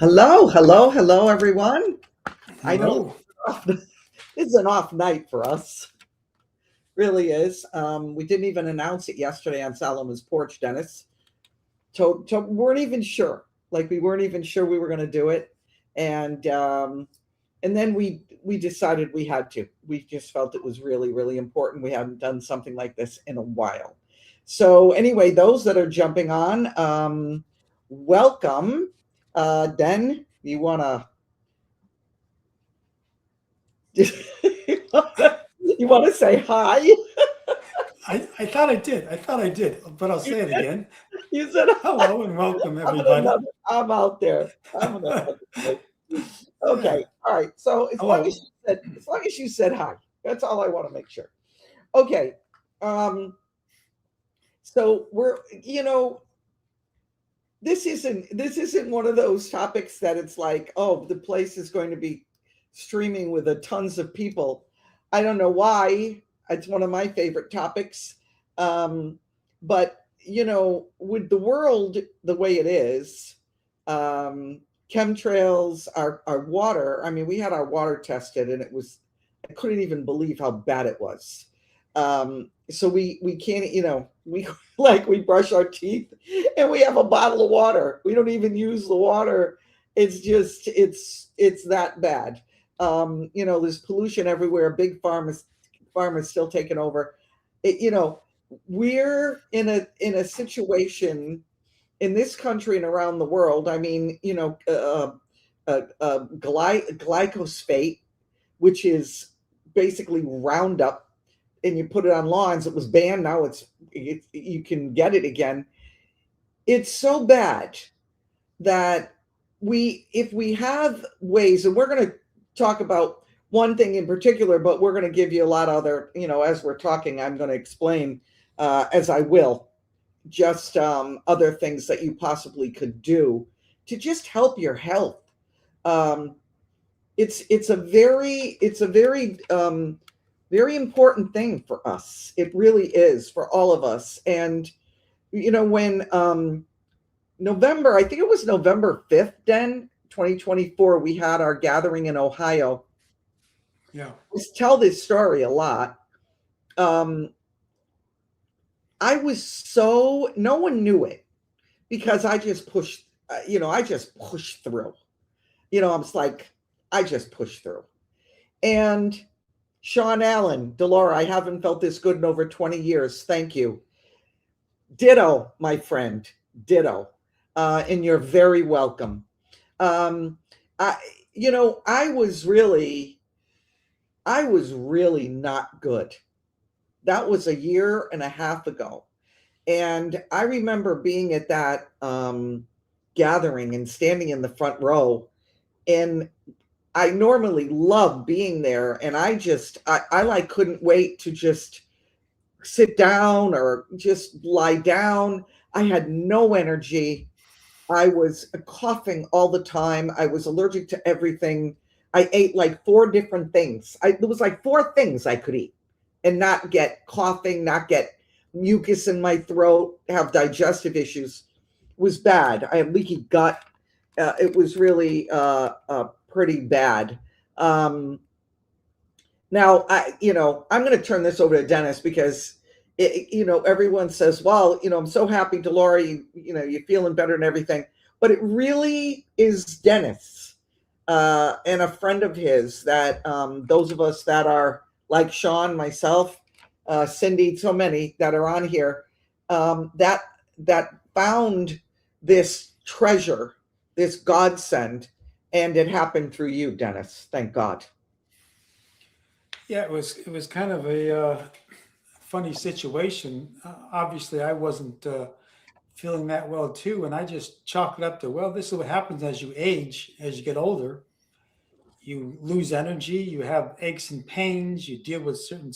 Hello, everyone. I know Hello. it's an off night for us. Really is. We didn't even announce it yesterday on Salomon's porch, Dennis. Weren't even sure. Like we weren't even sure we were going to do it, and and then we decided we had to. We just felt it was really important. We hadn't done something like this in a while. So anyway, those that are jumping on, welcome. Den, you wanna you want to say hi? I thought I did. I thought I did, but I'll You say it said, again. you said Hello and welcome, I'm in everybody. another. I'm out there. I'm in another place. Yeah. Okay. All right. So Hello. as long as you said hi, that's all I want to make sure. Okay. Um. So this isn't one of those topics that it's like, oh, the place is going to be streaming with a tons of people. I don't know why. It's one of my favorite topics. Um, but with the world the way it is, um, chemtrails, our water. I mean, we had our water tested, and I couldn't even believe how bad it was. So we can't, we like we brush our teeth and we have a bottle of water. We don't even use the water. It's just it's that bad. There's pollution everywhere. Big farmers still taking over. We're in a situation in this country and around the world. I mean, glyphosate, which is basically Roundup, and you put it on lawns. It was banned. Now you can get it again. It's so bad that if we have ways, and we're going to talk about one thing in particular, but we're going to give you a lot of other, as we're talking, I'm going to explain, as I will, just other things that you possibly could do to just help your health. Um, it's a very important thing for us. It really is for all of us. And when November, I think it was November 5th, Den 2024, we had our gathering in Ohio. Yeah. I tell this story a lot. Um, I was no one knew it because I just pushed through. I'm just like, I just pushed through. And Sean Allen, Delora, I haven't felt this good in over 20 years. Thank you. Ditto, my friend. Ditto. And you're very welcome. Um, I, I was really not good. That was a year and a half ago. And I remember being at that gathering and standing in the front row. And I normally love being there. And I like couldn't wait to just sit down or just lie down. I had no energy. I was coughing all the time. I was allergic to everything. I ate like four different things. There was like four things I could eat and not get coughing, not get mucus in my throat, have digestive issues. It was bad. I had leaky gut. It was really pretty bad. Um, Now, I'm going to turn this over to Dennis because, everyone says, well, I'm so happy, Delora, you're feeling better and everything. But it really is Dennis and a friend of his that those of us that are like Sean, myself, Cindy, so many that are on here, that found this treasure, this godsend, and it happened through you, Dennis. Thank God. Yeah, it was kind of a funny situation. Obviously, I wasn't feeling that well too, and I just chalked it up to, well, this is what happens as you age, as you get older. You lose energy, you have aches and pains, you deal with certain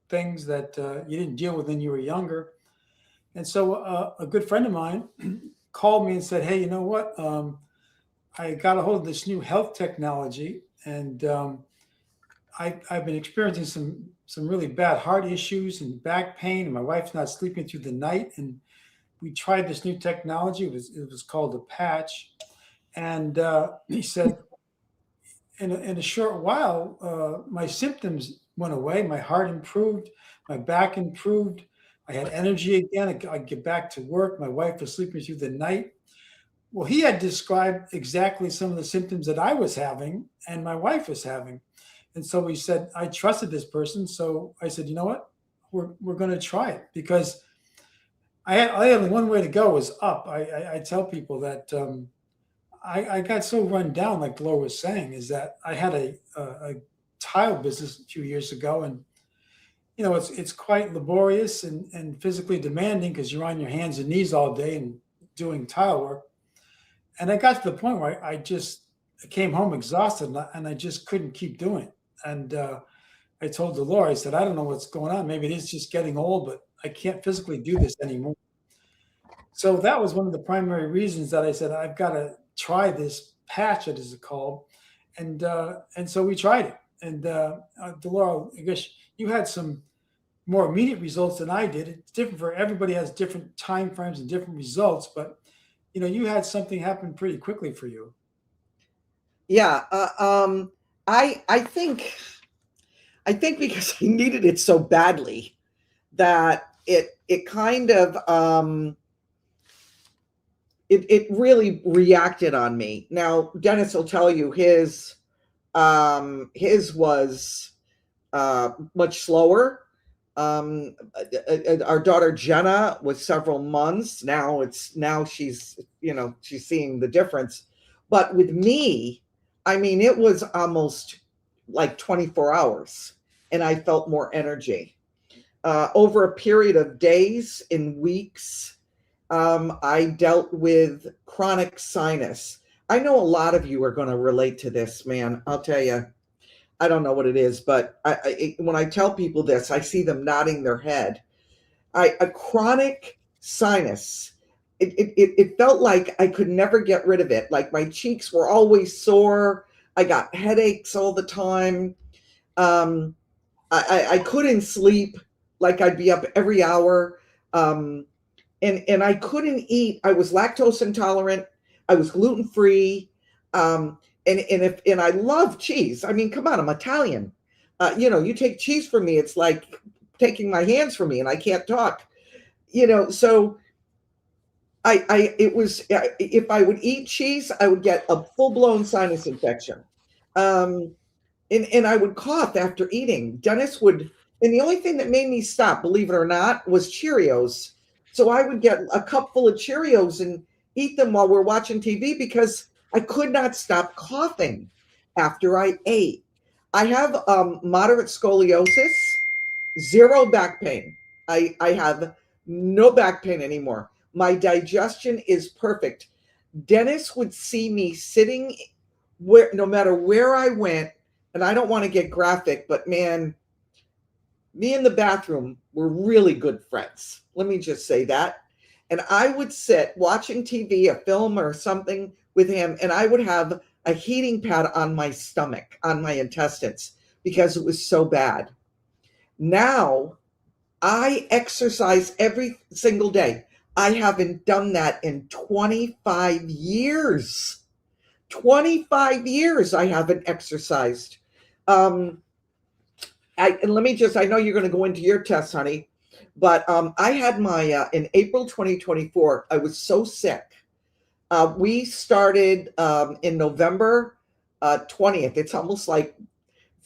things that you didn't deal with when you were younger. And so a good friend of mine called me and said, hey, you know what? I got a hold of this new health technology, and I've been experiencing some really bad heart issues and back pain, and my wife's not sleeping through the night. And we tried this new technology. It was called a patch, And he said, in a short while, my symptoms went away. My heart improved. My back improved. I had energy again. I'd get back to work. My wife was sleeping through the night. Well, he had described exactly some of the symptoms that I was having and my wife was having. And so he said, I trusted this person. So I said, you know what? We're going to try it because I had one way to go was up. I tell people that I got so run down, like Delora was saying, is that I had a tile business a few years ago, and it's quite laborious and physically demanding because you're on your hands and knees all day and doing tile work. And I got to the point where I came home exhausted and I just couldn't keep doing it. And I told Delora, I said, I don't know what's going on. Maybe it is just getting old, but I can't physically do this anymore. So that was one of the primary reasons that I said I've got to try this patch, as it's called, and so we tried it. And Delora, I guess you had some more immediate results than I did. It's different for everybody; has different time frames and different results. But you had something happen pretty quickly for you. Yeah. I think because I needed it so badly that it kind of it really reacted on me. Now, Dennis will tell you his was much slower. Our daughter Jenna was several months. Now she's seeing the difference. But with me, I mean, it was almost like 24 hours, and I felt more energy. Over a period of days and weeks, I dealt with chronic sinus. I know a lot of you are going to relate to this, man. I'll tell you, I don't know what it is, but when I tell people this, I see them nodding their head. A chronic sinus. It felt like I could never get rid of it. Like my cheeks were always sore. I got headaches all the time. I couldn't sleep. Like I'd be up every hour. And I couldn't eat. I was lactose intolerant. I was gluten free. And I love cheese. I mean, come on, I'm Italian. You take cheese from me, it's like taking my hands from me, and I can't talk. So it was if I would eat cheese, I would get a full blown sinus infection. Um, and I would cough after eating. And the only thing that made me stop, believe it or not, was Cheerios. So I would get a cup full of Cheerios and eat them while we're watching TV because I could not stop coughing after I ate. I have moderate scoliosis, zero back pain. I have no back pain anymore. My digestion is perfect. Dennis would see me sitting no matter where I went, and I don't want to get graphic, but man, me in the bathroom were really good friends. Let me just say that. And I would sit watching TV, a film or something with him, and I would have a heating pad on my stomach, on my intestines, because it was so bad. Now I exercise every single day. I haven't done that in 25 years. 25 years I haven't exercised. And let me I know you're going to go into your test, honey, but I had in April 2024, I was so sick. We started in November 20th. It's almost like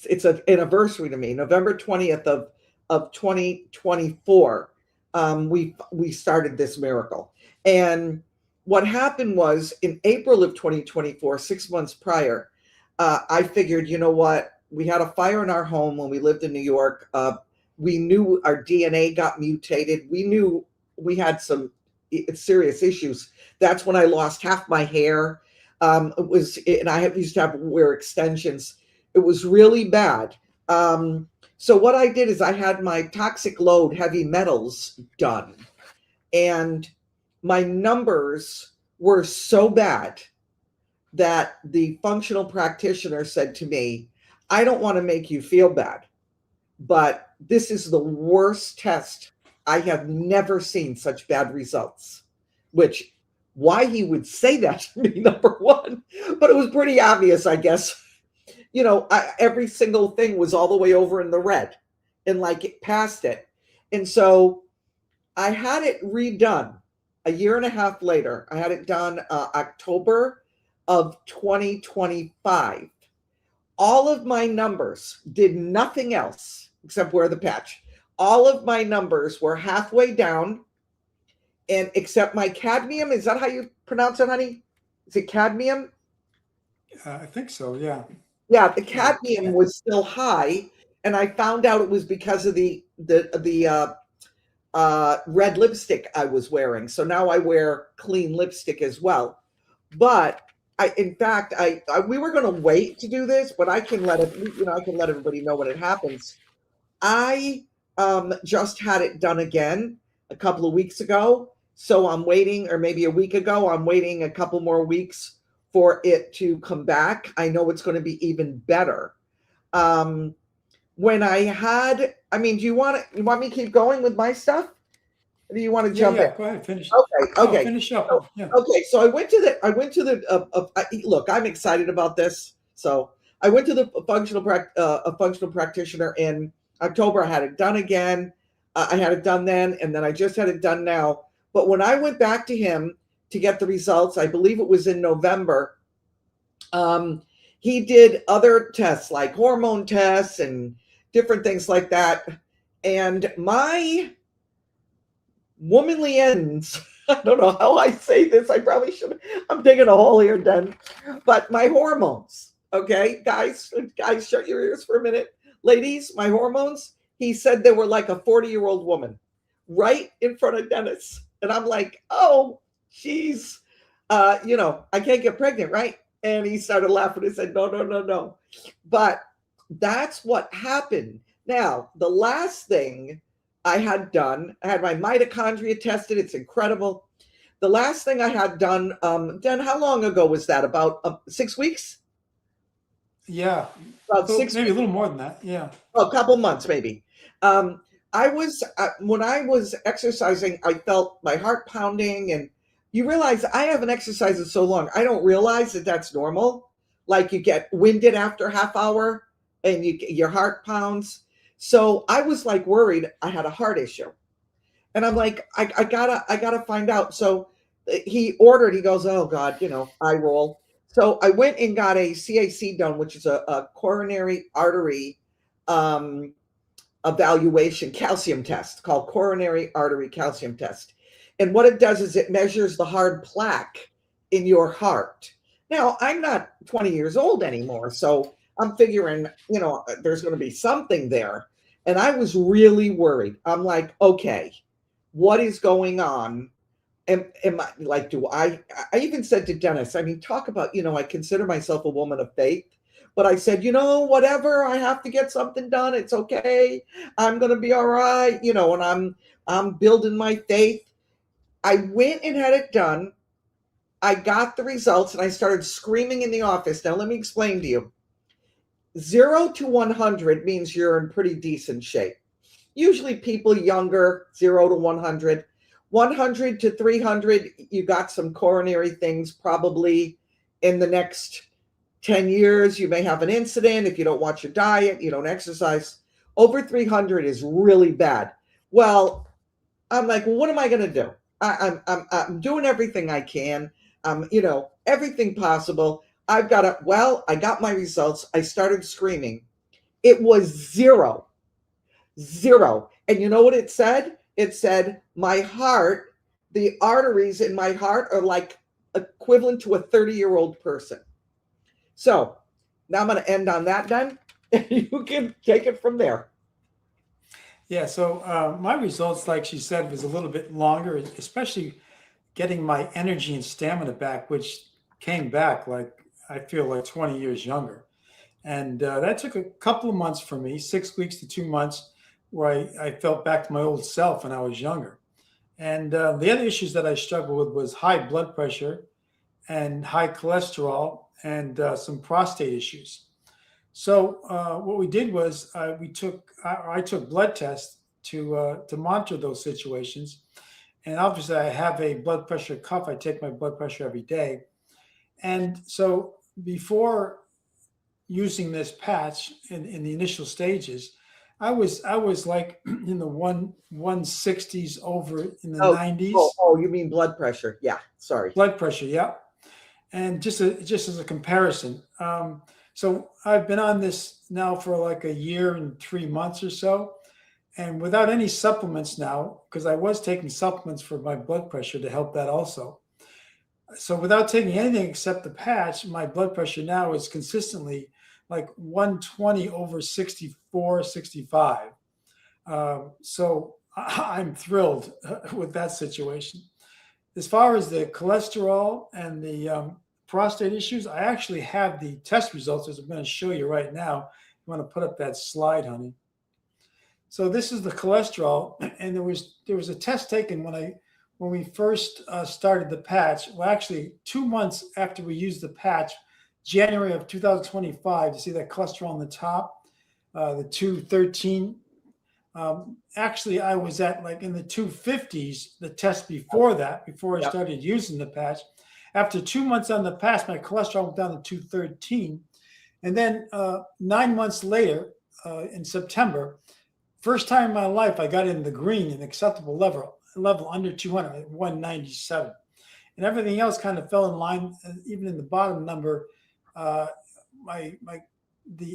it's an anniversary to me. November 20th of 2024, we started this miracle. And what happened was in April of 2024, 6 months prior, I figured, you know what? We had a fire in our home when we lived in New York. We knew our DNA got mutated. We knew we had some serious issues. That's when I lost half my hair. And I used to wear extensions. It was really bad. So what I did is I had my toxic load heavy metals done, and my numbers were so bad that the functional practitioner said to me, I don't want to make you feel bad, but this is the worst test. I have never seen such bad results, which why he would say that to me, number one, but it was pretty obvious, I guess. Every single thing was all the way over in the red and like it passed it. And so I had it redone a year and a half later. I had it done October of 2025. All of my numbers did nothing else except wear the patch. All of my numbers were halfway down, and except my cadmium. Is that how you pronounce it, honey? Is it cadmium? I think so. Yeah. Yeah, the Or cadmium was still high, and I found out it was because of the red lipstick I was wearing. So now I wear clean lipstick as well. But in fact, we were going to wait to do this, but I can let it, I can let everybody know when it happens. I just had it done again a couple of weeks ago. So I'm waiting, or maybe a week ago, I'm waiting a couple more weeks for it to come back. I know it's going to be even better. When I mean, you want me to keep going with my stuff? Or do you want to yeah, jump in? yeah. Go ahead, finish. Okay, No, okay. finish up. So, Yeah. okay, so look, I'm excited about this. So I went to a functional practitioner in October. I had it done again. I had it done then, and then I just had it done now. But when I went back to him to get the results, I believe it was in November. He did other tests like hormone tests and different things like that. And my womanly ends, I don't know how I say this. I probably should. I'm digging a hole here, Den. But my hormones, okay, guys, shut your ears for a minute. Ladies, my hormones, he said they were like a 40-year-old woman right in front of Dennis. And I'm like, oh, geez, I can't get pregnant, right? And he started laughing and said, no, no, no, no. But that's what happened. Now, the last thing I had done, I had my mitochondria tested. It's incredible. The last thing I had done, Dan, how long ago was that? About 6 weeks? Yeah. About Well, six maybe a weeks, little more than that. Yeah. a couple months maybe. I was, when I was exercising, I felt my heart pounding, and you realize I haven't exercised in so long. I don't realize that that's normal. Like you get winded after a half hour and your heart pounds. So I was like worried I had a heart issue. And I'm like, I gotta find out. So he goes, oh God, I roll. So I went and got a CAC done, which is a coronary artery um, evaluation calcium test called coronary artery calcium test. And what it does is it measures the hard plaque in your heart. Now, I'm not 20 years old anymore, so I'm figuring, there's going to be something there. And I was really worried. I'm like, okay, what is going on? Am I like, I even said to Dennis, I mean, talk about, I consider myself a woman of faith, but I said, whatever, I have to get something done. It's okay. I'm going to be all right. And I'm building my faith. I went and had it done. I got the results and I started screaming in the office. Now, let me explain to you. 0 to 100 means you're in pretty decent shape. Usually people younger, 0 to 100. 100 to 300, you got some coronary things probably in the next 10 years. You may have an incident if you don't watch your diet, you don't exercise. Over 300 is really bad. Well, I'm like, well, what am I going to do? I'm doing everything I can. Everything possible. I got my results. I started screaming. It was zero. Zero. And you know what it said? It said, my heart, the arteries in my heart are like equivalent to a 30-year-old person. So now I'm going to end on that, then. You can take it from there. Yeah. So my results, like she said, was a little bit longer, especially getting my energy and stamina back, which came back like I feel like 20 years younger. And that took a couple of months for me, 6 weeks to 2 months, where I felt back to my old self when I was younger. And the other issues that I struggled with was high blood pressure and high cholesterol and some prostate issues. So what we did was I took blood tests to monitor those situations, And obviously, I have a blood pressure cuff. I take my blood pressure every day. And so before using this patch in the initial stages, I was like in the 160s over in the Oh, 90s you mean blood pressure? Yeah, sorry. blood pressure. Yeah, and just as a comparison, so I've been on this now for like a year and 3 months or so, and without any supplements now, because I was taking supplements for my blood pressure to help that also. So without taking anything except the patch, my blood pressure now is consistently like 120 over 64, 65. So I'm thrilled with that situation. As far as the cholesterol and the prostate issues, I actually have the test results, as I'm going to show you right now. You want to put up that slide, honey? So this is the cholesterol, and there was a test taken when we first started the patch. Well, actually, 2 months after we used the patch, January of 2025. You see that cholesterol on the top, the 213. Actually, I was at like in the 250s the test before that, before I Yep. started using the patch. After 2 months on the patch, my cholesterol went down to 213. And then 9 months later, in September, first time in my life, I got in the green, an acceptable level under 200, 197. And everything else kind of fell in line, even in the bottom number. The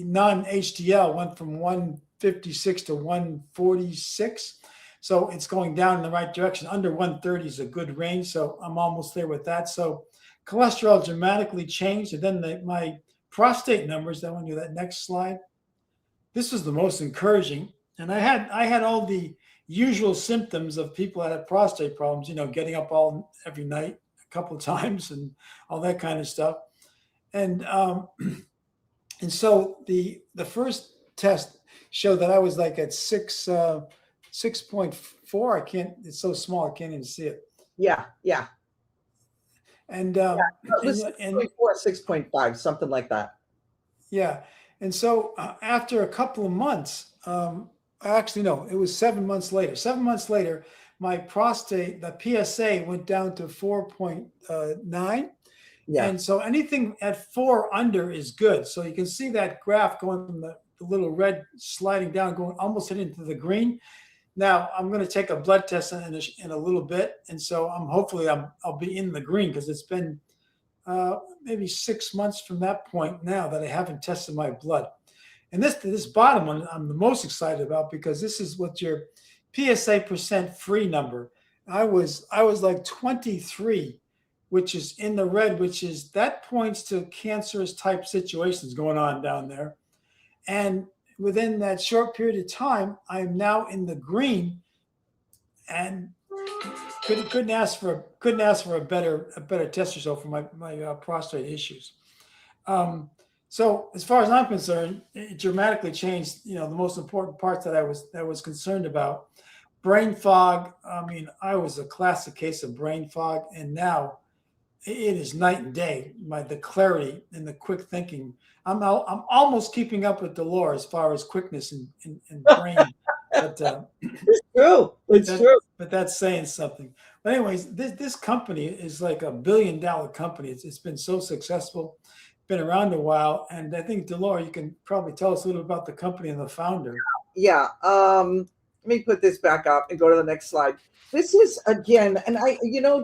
non-HDL went from 156 to 146. So it's going down in the right direction. Under 130 is a good range. So I'm almost there with that. So cholesterol dramatically changed. And then my prostate numbers, I want to do that next slide. This was the most encouraging. And I had all the usual symptoms of people that have prostate problems, getting up every night a couple of times and all that kind of stuff. And and so the first test showed that I was like at 6.4. I can't. It's so small I can't even see it. Yeah. And It was 6.4, 6.5, something like that. Yeah. And so after a couple of months, actually no, it was 7 months later. 7 months later, my prostate, the PSA went down to 4.9. Yeah. And so anything at 4 under is good. So you can see that graph going from the little red sliding down, going almost into the green. Now I'm going to take a blood test in a little bit, and so hopefully I'll be in the green, because it's been maybe 6 months from that point now that I haven't tested my blood. And this bottom one I'm the most excited about, because this is what your PSA percent free number. I was like 23, which is in the red, that points to cancerous type situations going on down there. And within that short period of time, I am now in the green, and couldn't ask for a better test result for my prostate issues. So as far as I'm concerned, it dramatically changed. The most important parts that I was concerned about. Brain fog. I mean, I was a classic case of brain fog, and now it is night and day. The clarity and the quick thinking. I'm almost keeping up with Delora as far as quickness and brain. But It's true. True. But that's saying something. But anyways, this company is like $1 billion company. It's been so successful, been around a while, and I think Delora, you can probably tell us a little about the company and the founder. Yeah. Let me put this back up and go to the next slide. This is again, and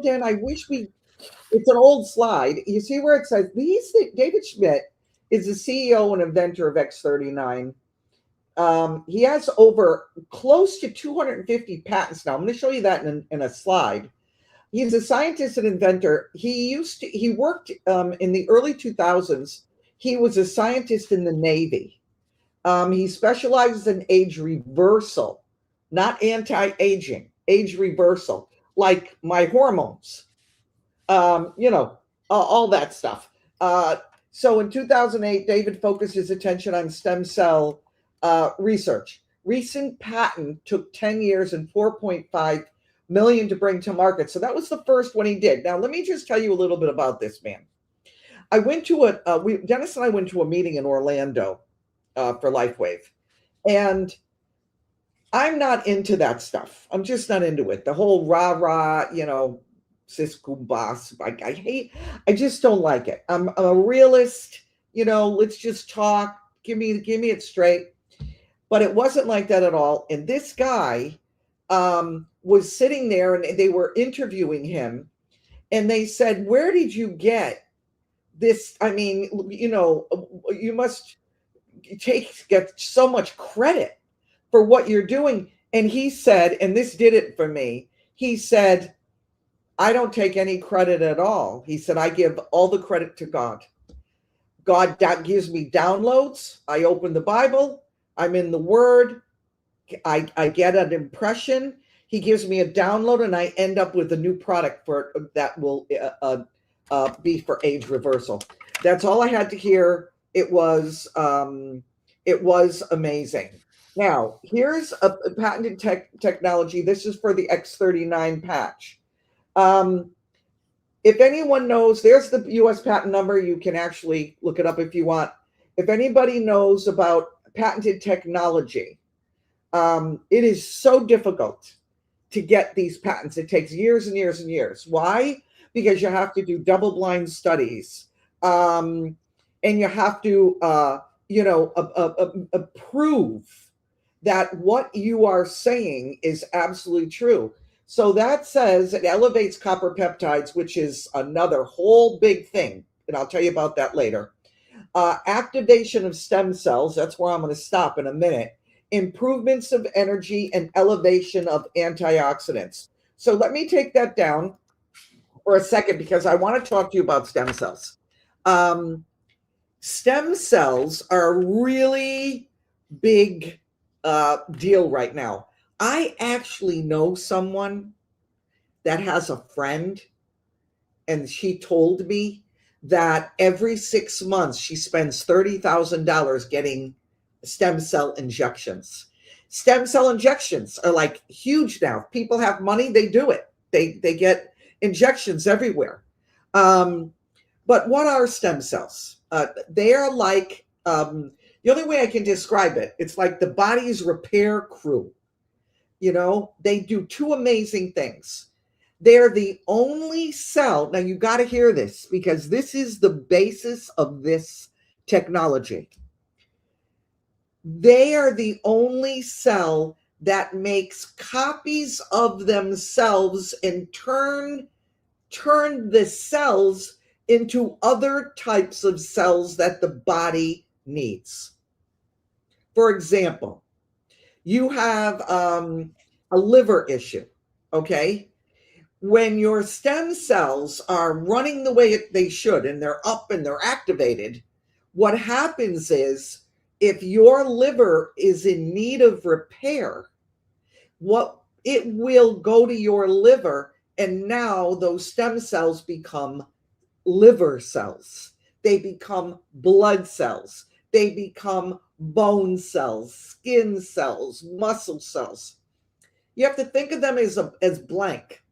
Dan, I wish it's an old slide. You see where it says David Schmidt is the CEO and inventor of X39. He has over close to 250 patents now. I'm going to show you that in a slide. He's a scientist and inventor. He worked in the early 2000s. He was a scientist in the Navy. He specializes in age reversal, not anti-aging, age reversal, like my hormones, all that stuff. So in 2008, David focused his attention on stem cell research. Recent patent took 10 years and 4.5 million to bring to market. So that was the first one he did. Now, let me just tell you a little bit about this man. I went to Dennis and I went to a meeting in Orlando for LifeWave. And I'm not into that stuff. I'm just not into it. The whole rah rah, sis boss. I just don't like it. I'm a realist. Let's just talk. Give me it straight. But it wasn't like that at all. And this guy was sitting there, and they were interviewing him, and they said, "Where did you get this? I mean, you must get so much credit for what you're doing." And he said, and this did it for me, he said, "I don't take any credit at all." He said, "I give all the credit to God. God gives me downloads. I open the Bible, I'm in the Word, I get an impression. He gives me a download, and I end up with a new product that will be for age reversal." That's all I had to hear. It was amazing. Now, here's a patented technology. This is for the X39 patch. If anyone knows, there's the US patent number. You can actually look it up if you want. If anybody knows about patented technology, it is so difficult to get these patents. It takes years and years and years. Why? Because you have to do double-blind studies, and you have to, prove that what you are saying is absolutely true. So that says it elevates copper peptides, which is another whole big thing, and I'll tell you about that later. Activation of stem cells, that's where I'm going to stop in a minute. Improvements of energy and elevation of antioxidants. So let me take that down for a second, because I want to talk to you about stem cells. Stem cells are a really big deal right now. I actually know someone that has a friend, and she told me that every 6 months she spends $30,000 getting stem cell injections. Stem cell injections are like huge now. People have money, they do it. They get injections everywhere. But what are stem cells? They are like, the only way I can describe it, it's like the body's repair crew. They do two amazing things. They're the only cell. Now you got to hear this, because this is the basis of this technology. They are the only cell that makes copies of themselves and turn the cells into other types of cells that the body needs. For example, you have a liver issue, okay? When your stem cells are running the way they should, and they're up and they're activated, what happens is, if your liver is in need of repair, it will go to your liver, and now those stem cells become liver cells. They become blood cells. They become bone cells, skin cells, muscle cells. You have to think of them as blank,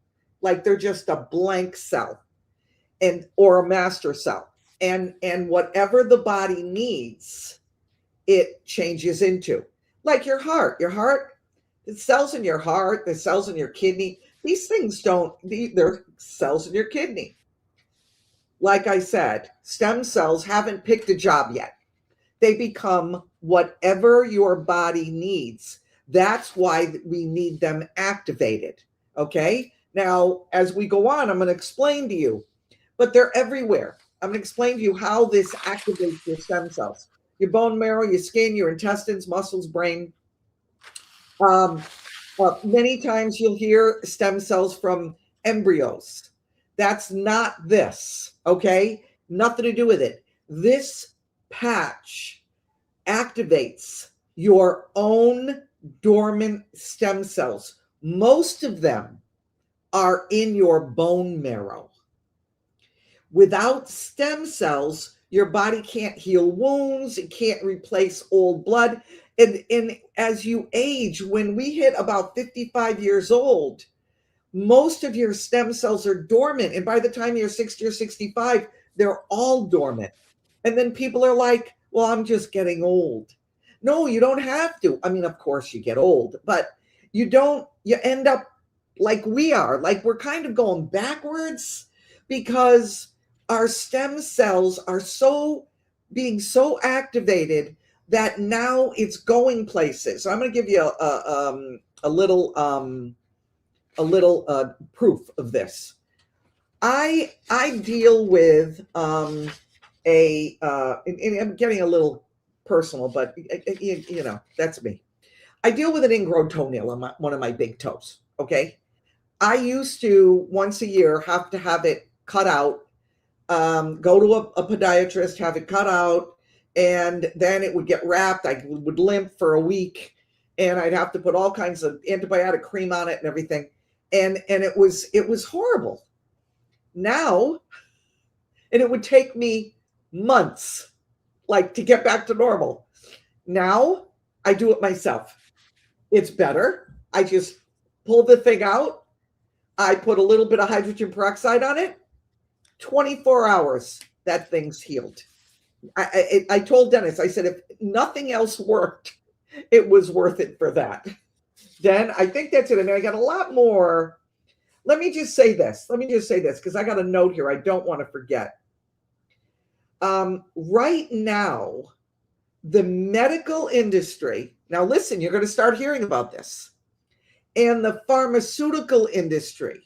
like they're just a blank cell, or a master cell. And whatever the body needs, it changes into. Like your heart. The cells in your heart, the cells in your kidney, these things they're cells in your kidney. Like I said, stem cells haven't picked a job yet. They become whatever your body needs. That's why we need them activated. Okay? Now, as we go on, I'm going to explain to you, but they're everywhere. I'm going to explain to you how this activates your stem cells. Your bone marrow, your skin, your intestines, muscles, brain. Many times you'll hear stem cells from embryos. That's not this, okay? Nothing to do with it. This patch activates your own dormant stem cells. Most of them are in your bone marrow. Without stem cells, your body can't heal wounds, it can't replace old blood. And as you age, when we hit about 55 years old, most of your stem cells are dormant. And by the time you're 60 or 65, they're all dormant. And then people are like, well, I'm just getting old. No, you don't have to. I mean, of course, you get old, but you don't, you end up like we are, like we're kind of going backwards because our stem cells are so being so activated that now it's going places. So I'm going to give you a little proof of this. I deal with and I'm getting a little personal, but you know, that's me. I deal with an ingrown toenail on one of my big toes. Okay. I used to once a year have to have it cut out, go to a podiatrist, have it cut out, and then it would get wrapped. I would limp for a week, and I'd have to put all kinds of antibiotic cream on it and everything. And it was horrible. Now, and it would take me months, like to get back to normal. Now I do it myself. It's better. I just pull the thing out. I put a little bit of hydrogen peroxide on it. 24 hours, that thing's healed. I told Dennis, I said, if nothing else worked, it was worth it for that. Then I think that's it. I mean, I got a lot more. Let me just say this because I got a note here I don't want to forget. Right now, the medical industry, now listen, you're going to start hearing about this, and the pharmaceutical industry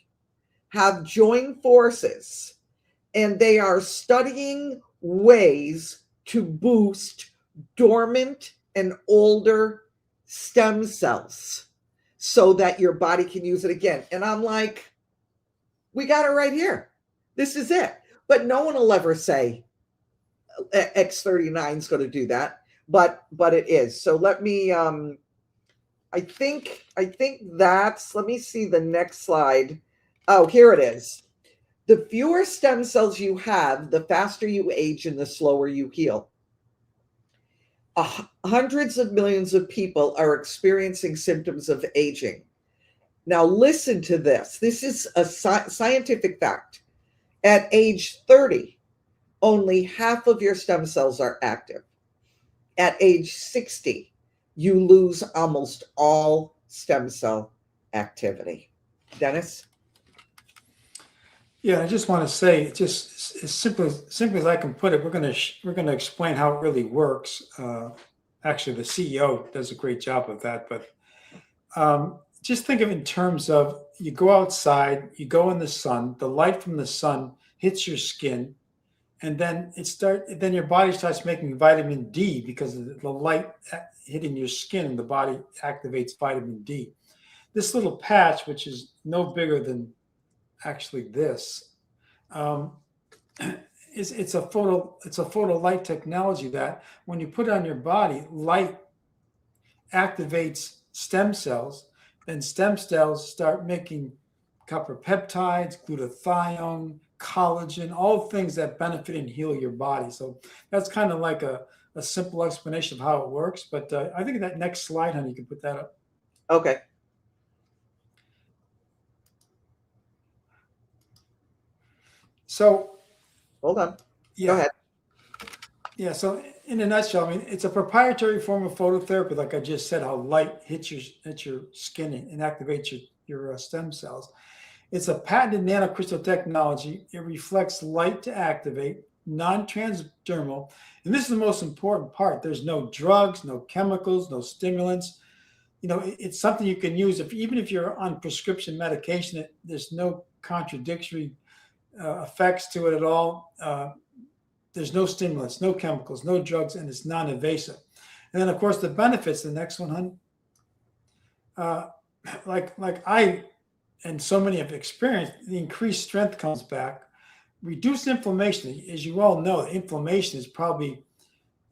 have joined forces, and they are studying ways to boost dormant and older stem cells so that your body can use it again. And I'm like, we got it right here. This is it. But no one will ever say X39 is going to do that, but it is. So let me I think that's, let me see the next slide. Oh, here it is. The fewer stem cells you have, the faster you age and the slower you heal. Hundreds of millions of people are experiencing symptoms of aging. Now listen to this. This is a scientific fact. At age 30, only half of your stem cells are active. At age 60, you lose almost all stem cell activity. Dennis? Yeah, I just want to say, just as simply as I can put it, we're going to explain how it really works. Actually, the CEO does a great job of that. But just think of it in terms of you go outside, you go in the sun, the light from the sun hits your skin, and then then your body starts making vitamin D because of the light hitting your skin, and the body activates vitamin D. This little patch, which is no bigger than actually this, it's a photo light technology that when you put it on your body, light activates stem cells, then stem cells start making copper peptides, glutathione, collagen, all things that benefit and heal your body. So that's kind of like a simple explanation of how it works. But I think that next slide, honey, you can put that up. Okay. So, hold on. Yeah. Go ahead. Yeah. So, in a nutshell, I mean, it's a proprietary form of phototherapy, like I just said, how light hits your skin and activates your stem cells. It's a patented nanocrystal technology. It reflects light to activate, non-transdermal, and this is the most important part. There's no drugs, no chemicals, no stimulants. You know, it's something you can use even if you're on prescription medication. There's no contradictory effects to it at all. There's no stimulants, no chemicals, no drugs, and it's non-invasive. And then, of course, the benefits. The next one, hon. Like I and so many have experienced, the increased strength comes back. Reduced inflammation, as you all know, inflammation is probably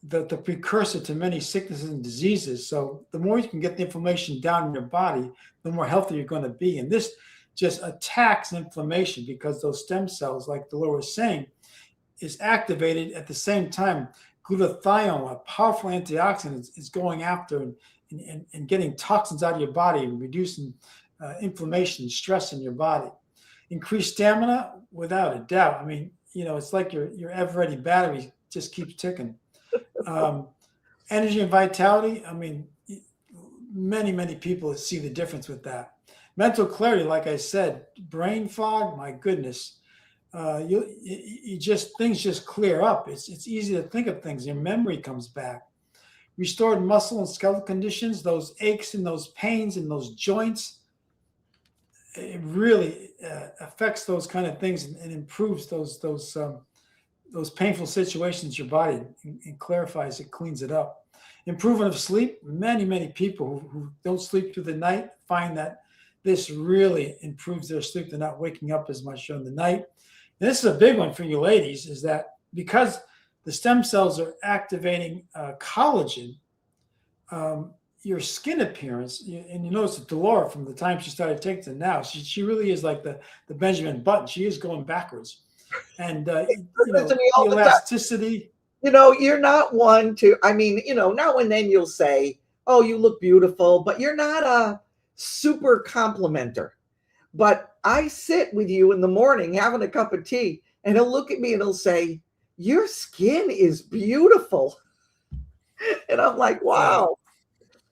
the precursor to many sicknesses and diseases. So the more you can get the inflammation down in your body, the more healthy you're going to be. And this just attacks inflammation because those stem cells, like Delora was saying, is activated at the same time. Glutathione, a powerful antioxidant, is going after and getting toxins out of your body and reducing inflammation and stress in your body. Increased stamina, without a doubt. I mean, you know, it's like your ever-ready battery just keeps ticking. Energy and vitality. I mean, many people see the difference with that. Mental clarity, like I said, brain fog. My goodness, you just things just clear up. It's easy to think of things. Your memory comes back. Restored muscle and skeletal conditions, those aches and those pains and those joints. It really affects those kind of things and improves those painful situations in your body and clarifies it, cleans it up. Improvement of sleep. Many people who don't sleep through the night find that this really improves their sleep. They're not waking up as much during the night. And this is a big one for you ladies, is that because the stem cells are activating collagen, your skin appearance, and you notice that Delora, from the time she started taking it now, she really is like the Benjamin Button. She is going backwards. And, the elasticity. You're not one to, I mean, now and then you'll say, oh, you look beautiful, but you're not a super complimenter. But I sit with you in the morning having a cup of tea, and he'll look at me and he'll say, your skin is beautiful. And I'm like, wow,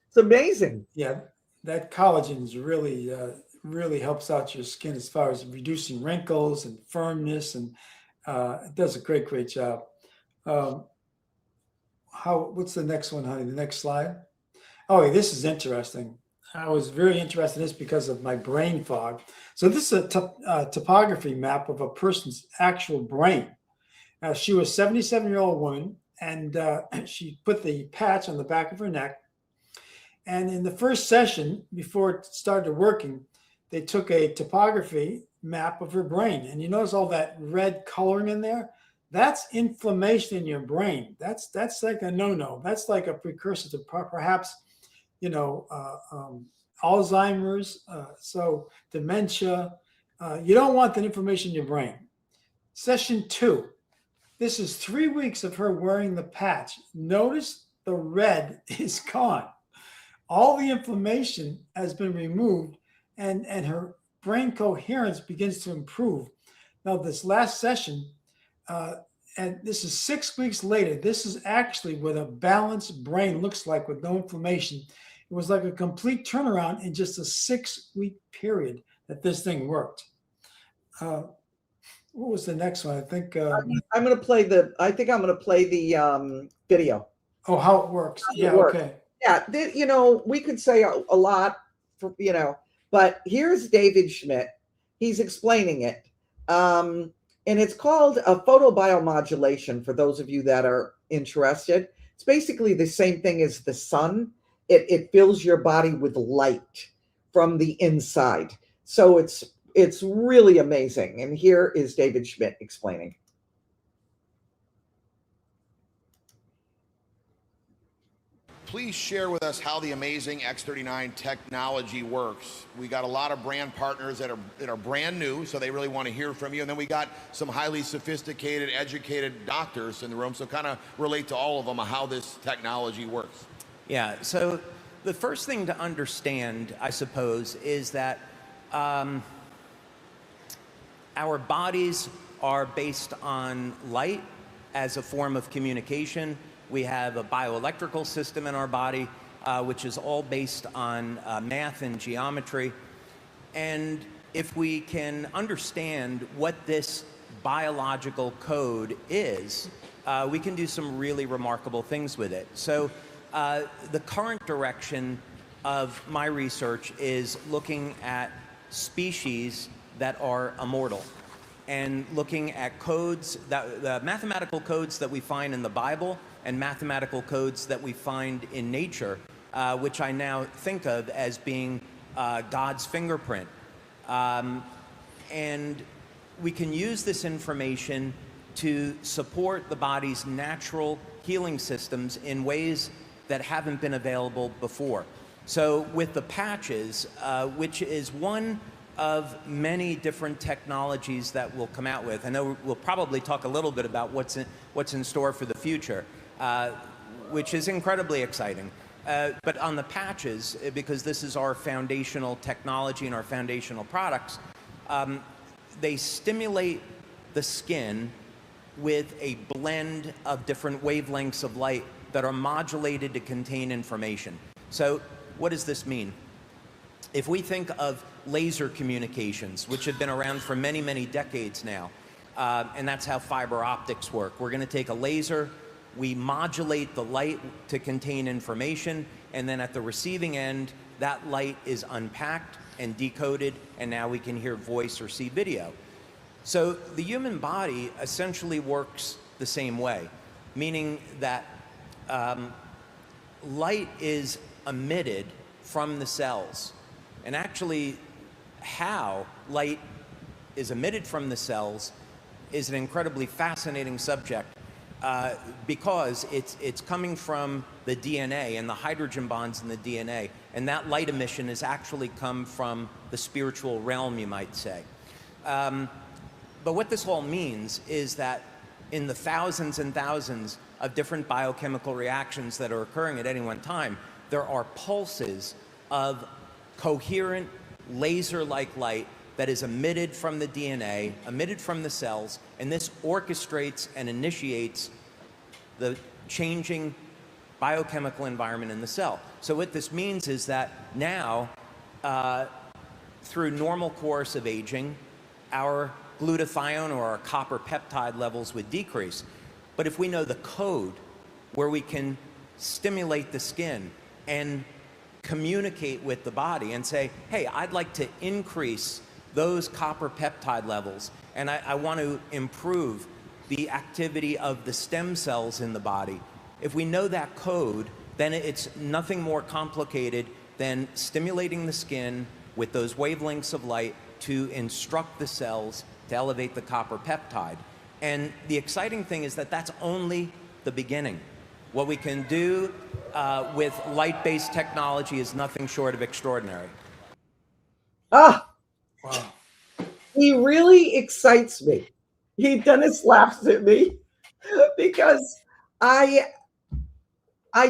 it's amazing. Yeah, that collagen is really helps out your skin as far as reducing wrinkles and firmness, and it does a great job. What's the next one, honey? The next slide. Oh, this is interesting. I was very interested in this because of my brain fog. So this is a topography map of a person's actual brain. She was a 77-year-old woman, and she put the patch on the back of her neck. And in the first session, before it started working, they took a topography map of her brain. And you notice all that red coloring in there? That's inflammation in your brain. That's like a no-no. That's like a precursor to perhaps, Alzheimer's, so dementia. You don't want that inflammation in your brain. Session 2. This is 3 weeks of her wearing the patch. Notice the red is gone. All the inflammation has been removed, and her brain coherence begins to improve. Now, this last session, and this is 6 weeks later, this is actually what a balanced brain looks like with no inflammation. It was like a complete turnaround in just a 6-week period that this thing worked. What was the next one? I think I'm going to play the video. Oh, how it works. Yeah, okay. Yeah, we could say a lot, but here's David Schmidt. He's explaining it. And it's called a photobiomodulation, for those of you that are interested. It's basically the same thing as the sun. It fills your body with light from the inside. So it's really amazing. And here is David Schmidt explaining. Please share with us how the amazing X39 technology works. We got a lot of brand partners that are brand new, so they really want to hear from you. And then we got some highly sophisticated, educated doctors in the room, so kind of relate to all of them how this technology works. Yeah, so the first thing to understand, I suppose, is that our bodies are based on light as a form of communication. We have a bioelectrical system in our body, which is all based on math and geometry. And if we can understand what this biological code is, we can do some really remarkable things with it. So the current direction of my research is looking at species that are immortal, and looking at codes, the mathematical codes that we find in the Bible and mathematical codes that we find in nature, which I now think of as being God's fingerprint. And we can use this information to support the body's natural healing systems in ways that haven't been available before. So with the patches, which is one of many different technologies that we'll come out with. I know we'll probably talk a little bit about what's in store for the future, which is incredibly exciting. But on the patches, because this is our foundational technology and our foundational products, they stimulate the skin with a blend of different wavelengths of light that are modulated to contain information. So what does this mean? If we think of laser communications, which have been around for many, many decades now, and that's how fiber optics work. We're going to take a laser, we modulate the light to contain information, and then at the receiving end, that light is unpacked and decoded, and now we can hear voice or see video. So the human body essentially works the same way, meaning that light is emitted from the cells. And actually, how light is emitted from the cells is an incredibly fascinating subject because it's coming from the DNA and the hydrogen bonds in the DNA. And that light emission has actually come from the spiritual realm, you might say. But what this all means is that in the thousands and thousands of different biochemical reactions that are occurring at any one time, there are pulses of coherent laser-like light that is emitted from the DNA, emitted from the cells, and this orchestrates and initiates the changing biochemical environment in the cell. So what this means is that now, through normal course of aging, our glutathione or our copper peptide levels would decrease. But if we know the code where we can stimulate the skin and communicate with the body and say, hey, I'd like to increase those copper peptide levels, and I want to improve the activity of the stem cells in the body. If we know that code, then it's nothing more complicated than stimulating the skin with those wavelengths of light to instruct the cells to elevate the copper peptide. And the exciting thing is that that's only the beginning. What we can do with light-based technology is nothing short of extraordinary. Ah, Wow. he really excites me. Dennis laughs at me because I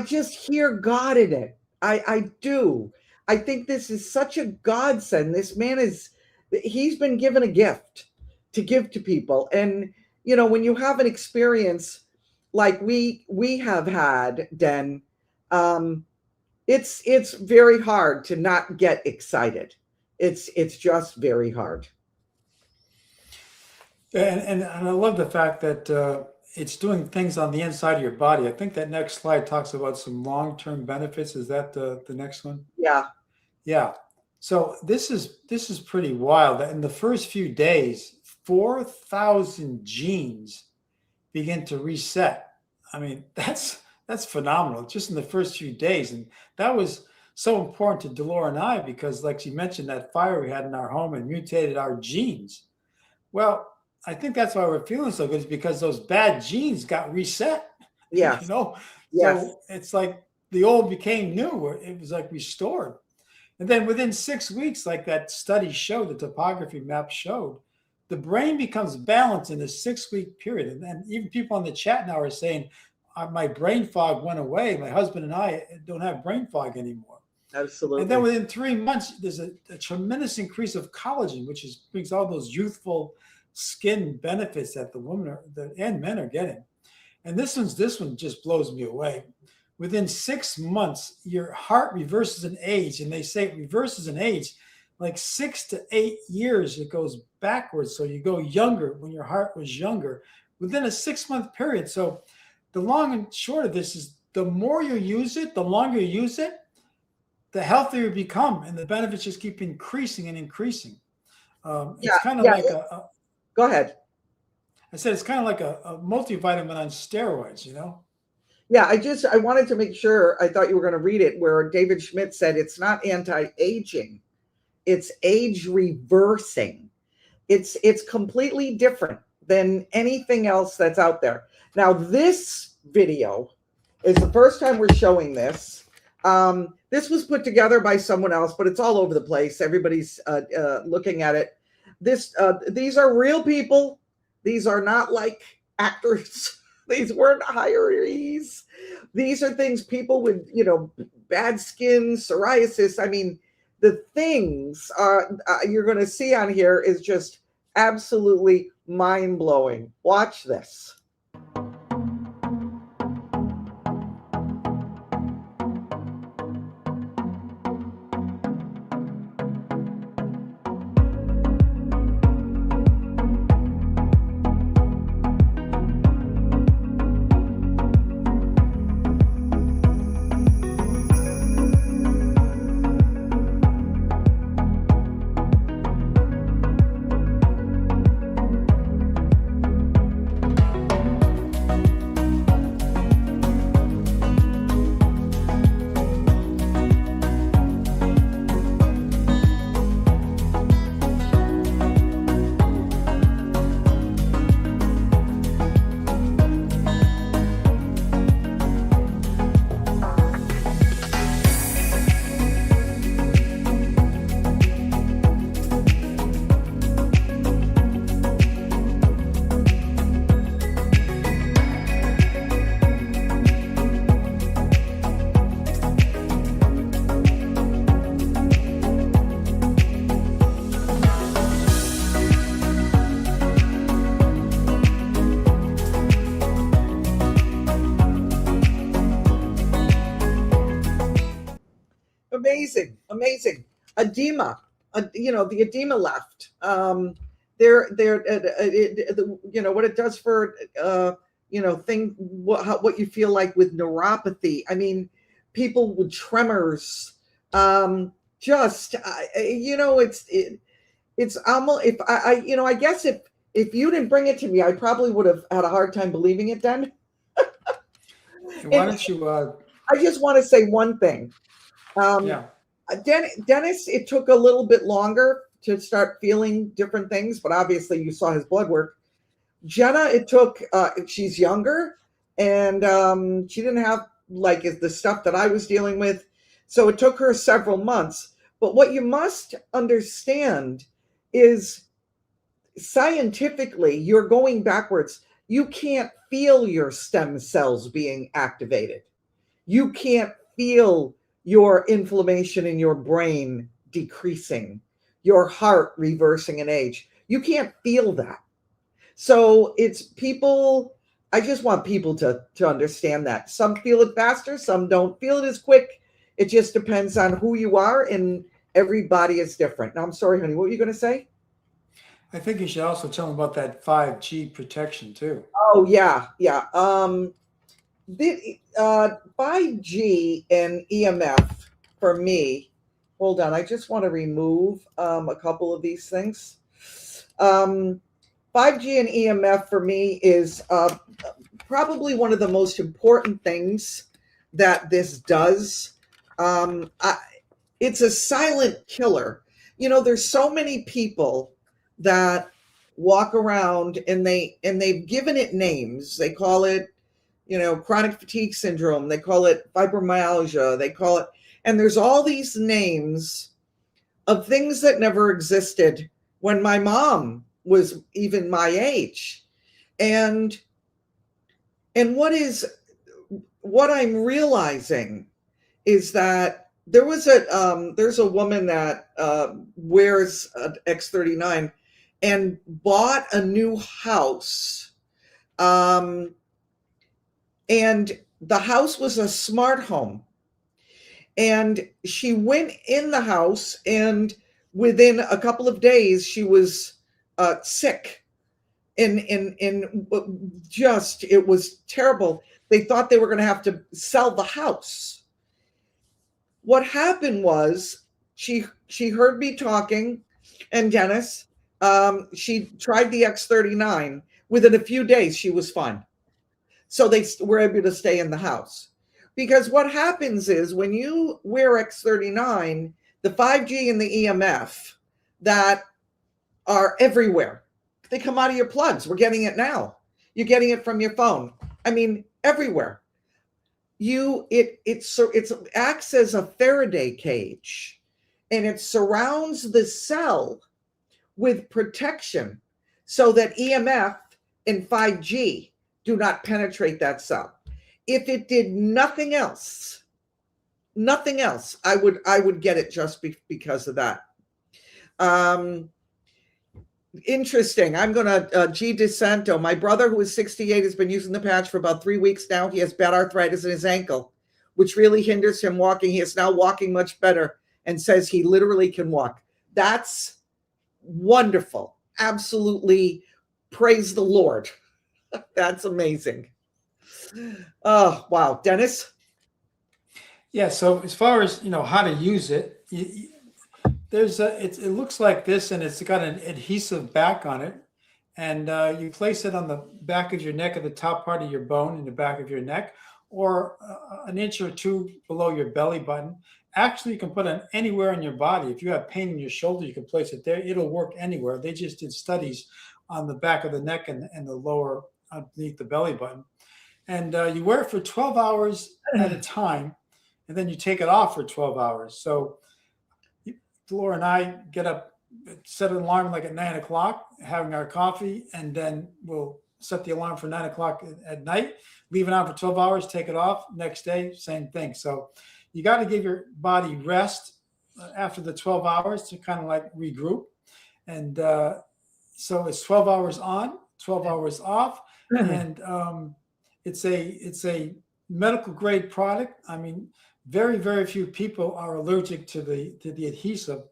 just hear God in it. I do. I think this is such a godsend. This man he's been given a gift to give to people. And, you know, when you have an experience like we have had, Den, it's very hard to not get excited. It's just very hard. And I love the fact that it's doing things on the inside of your body. I think that next slide talks about some long-term benefits. Is that the next one? Yeah. Yeah. So this is pretty wild. In the first few days, 4,000 genes begin to reset. I mean, that's phenomenal just in the first few days. And that was so important to Delora and I because, like she mentioned, that fire we had in our home and mutated our genes. Well, I think that's why we're feeling so good is because those bad genes got reset. Yes. You know? Yes. So it's like the old became new. It was like restored. And then within 6 weeks, like that study showed, the topography map showed, the brain becomes balanced in a 6-week period. And then even people on the chat now are saying, my brain fog went away. My husband and I don't have brain fog anymore. Absolutely. And then within 3 months, there's a tremendous increase of collagen, which brings all those youthful skin benefits that the women and men are getting. And this one just blows me away. Within 6 months, your heart reverses in age, and they say it reverses in age like 6 to 8 years. It goes backwards, so you go younger when your heart was younger within a 6-month period. So the long and short of this is the more you use it, the longer you use it, the healthier you become, and the benefits just keep increasing and increasing. It's kind of like go ahead. I said it's kind of like a multivitamin on steroids, you know? Yeah, I wanted to make sure, I thought you were going to read it, where David Schmidt said it's not anti-aging, it's age reversing. It's completely different than anything else that's out there. Now, this video is the first time we're showing this. This was put together by someone else, but it's all over the place. Everybody's looking at it. These are real people. These are not like actors. These weren't hirees. These are things people with, you know, bad skin, psoriasis. I mean, the things you're going to see on here is just absolutely mind-blowing. Watch this. amazing, amazing. Edema, the edema left. What it does for, what you feel like with neuropathy. I mean, people with tremors. It's almost, if I guess if you didn't bring it to me, I probably would have had a hard time believing it then. Why don't you? I just want to say one thing. Yeah. Dennis, it took a little bit longer to start feeling different things, but obviously you saw his blood work. Jenna, it took, she's younger, and she didn't have like the stuff that I was dealing with. So it took her several months. But what you must understand is scientifically, you're going backwards. You can't feel your stem cells being activated. You can't feel your inflammation in your brain decreasing, your heart reversing in age. You can't feel that. So it's people, I just want people to understand that. Some feel it faster, some don't feel it as quick. It just depends on who you are, and everybody is different. Now, I'm sorry, honey, what were you going to say? I think you should also tell them about that 5G protection too. Oh, yeah. The 5G and EMF for me, hold on, I just want to remove a couple of these things. 5G and EMF for me is probably one of the most important things that this does. It's a silent killer. There's so many people that walk around and they've given it names. They call it, chronic fatigue syndrome. They call it fibromyalgia. They call it, and there's all these names of things that never existed when my mom was even my age. And what I'm realizing is that there's a woman that wears an X39 and bought a new house. And the house was a smart home. And she went in the house, and within a couple of days, she was sick. And just, it was terrible. They thought they were going to have to sell the house. What happened was she heard me talking, and Dennis, she tried the X39. Within a few days, she was fine. So they were able to stay in the house. Because what happens is when you wear X39, the 5G and the EMF that are everywhere, they come out of your plugs. We're getting it now. You're getting it from your phone. I mean, everywhere. It acts as a Faraday cage, and it surrounds the cell with protection so that EMF and 5G do not penetrate that cell. If it did nothing else, I would get it just because of that. Interesting. I'm going to, G. DeSanto, my brother who is 68 has been using the patch for about 3 weeks now. He has bad arthritis in his ankle, which really hinders him walking. He is now walking much better and says he literally can walk. That's wonderful. Absolutely. Praise the Lord. That's amazing. Oh, wow. Dennis? Yeah. So as far as, how to use it, it looks like this, and it's got an adhesive back on it. And you place it on the back of your neck, at the top part of your bone in the back of your neck, or an inch or two below your belly button. Actually, you can put it anywhere in your body. If you have pain in your shoulder, you can place it there. It'll work anywhere. They just did studies on the back of the neck and the lower underneath the belly button. And you wear it for 12 hours at a time, and then you take it off for 12 hours. So Delora and I get up, set an alarm like at 9 o'clock, having our coffee, and then we'll set the alarm for 9 o'clock at night, leave it on for 12 hours, take it off. Next day, same thing. So you got to give your body rest after the 12 hours to kind of like regroup. And so it's 12 hours on, 12 hours off. And it's a medical grade product. I mean, very, very few people are allergic to the adhesive.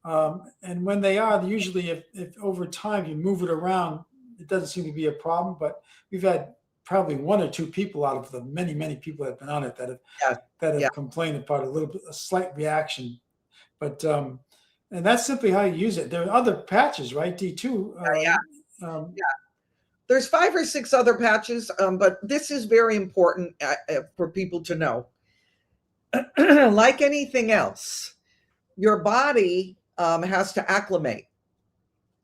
And when they are, usually if over time you move it around, it doesn't seem to be a problem. But we've had probably one or two people out of the many, many people that have been on it that have complained about a slight reaction. But and that's simply how you use it. There are other patches, right? D2. There's 5 or 6 other patches, but this is very important for people to know. Like anything else, your body has to acclimate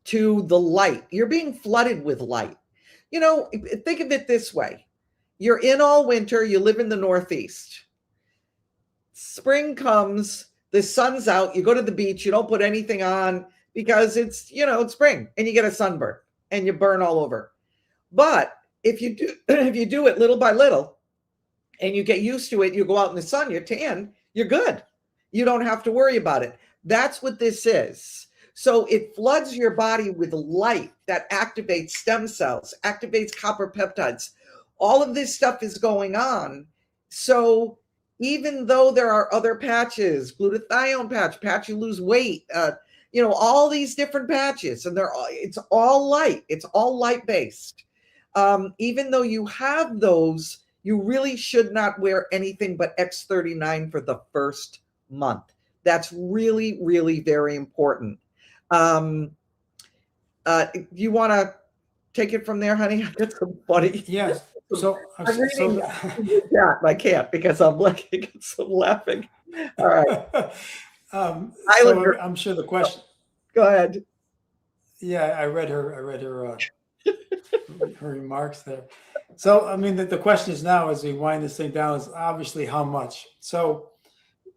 to the light. You're being flooded with light. Think of it this way. You're in all winter, you live in the Northeast. Spring comes, the sun's out, you go to the beach, you don't put anything on because it's spring, and you get a sunburn and you burn all over. But if you do it little by little and you get used to it, you go out in the sun, you're tan, you're good. You don't have to worry about it. That's what this is. So it floods your body with light that activates stem cells, activates copper peptides. All of this stuff is going on. So even though there are other patches, glutathione patch you lose weight, all these different patches, and it's all light. It's all light based. Even though you have those, you really should not wear anything but X39 for the first month. That's really, really very important. You want to take it from there, honey? I got some funny. Yes. So I'm reading that. I can't because I'm looking at some laughing. All right. I'm sure the question. Go ahead. Yeah, I read her her remarks there. So I mean, the question is now, as we wind this thing down, is obviously how much. So